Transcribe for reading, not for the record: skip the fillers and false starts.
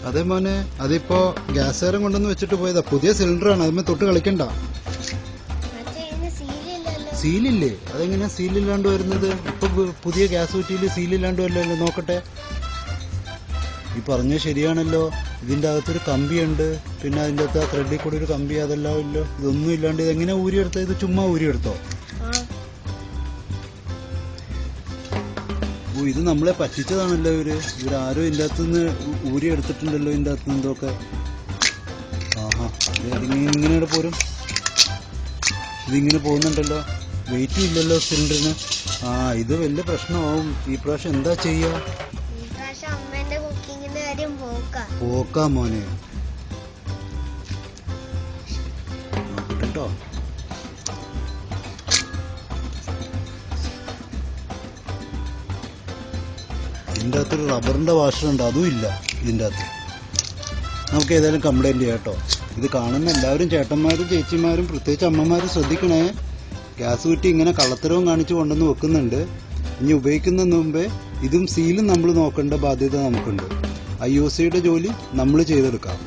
അതെ മോനെ, അതിപ്പോ ഗ്യാസുകാരൻ കൊണ്ടുവന്ന് വെച്ചിട്ട് പോയതാ. പുതിയ സിലിണ്ടറാണ്, അതിന്മേ തൊട്ട് കളിക്കണ്ട. സീലില്ലേ? അതെങ്ങനെയാ സീലില്ലാണ്ട് വരുന്നത്? ഇപ്പൊ പുതിയ ഗ്യാസ് കുറ്റിയില് സീലില്ലാണ്ട് വല്ലല്ലോ. നോക്കട്ടെ. ഈ പറഞ്ഞ ശരിയാണല്ലോ. ഇതിന്റെ അകത്തൊരു കമ്പിയുണ്ട്, പിന്നെ അതിന്റെ അകത്ത് ആ ത്രെഡിൽ കൂടി ഒരു കമ്പി, അതെല്ലാം ഇല്ലോ. ഇതൊന്നും ഇല്ലാണ്ട് ഇതെങ്ങനെ ഊരിയെടുത്തോ? ഇത് ചുമ്മാ ഊരിയെടുത്തോ? ഓ, ഇത് നമ്മളെ പറ്റിച്ചതാണല്ലോ ഇവരാരോ ഇതിന്റെ അകത്തുനിന്ന് ഊരി എടുത്തിട്ടുണ്ടല്ലോ. ഇതിന്റെ അകത്തുനിന്ന് എന്തൊക്കെ. ആഹാ, ഇങ്ങനെ പോരും. ഇതിങ്ങനെ പോകുന്നുണ്ടല്ലോ. വെയിറ്റും ഇല്ലല്ലോ സിലിണ്ടറിന്. ഇത് വലിയ പ്രശ്നമാവും. ഈ പ്രാവശ്യം എന്താ ചെയ്യാ? പോക്കാ മോനെ. കേട്ടോ, ഇതിൻ്റെ അകത്തൊരു റബ്ബറിന്റെ വാഷറുണ്ട്, അതും ഇല്ല ഇതിൻ്റെ അകത്ത്. നമുക്ക് ഏതായാലും കംപ്ലൈന്റ് ചെയ്യാം കേട്ടോ. ഇത് കാണുന്ന എല്ലാവരും, ചേട്ടന്മാരും ചേച്ചിമാരും പ്രത്യേകിച്ച് അമ്മമാരും ശ്രദ്ധിക്കണേ. ഗ്യാസ് കുറ്റി ഇങ്ങനെ കള്ളത്തരവും കാണിച്ചു കൊണ്ടുവന്ന് വെക്കുന്നുണ്ട്. ഇനി ഉപയോഗിക്കുന്നതിന് മുമ്പേ ഇതും സീലും നമ്മൾ നോക്കേണ്ട ബാധ്യത നമുക്കുണ്ട്. IOCയുടെ ജോലി നമ്മൾ ചെയ്തെടുക്കാം.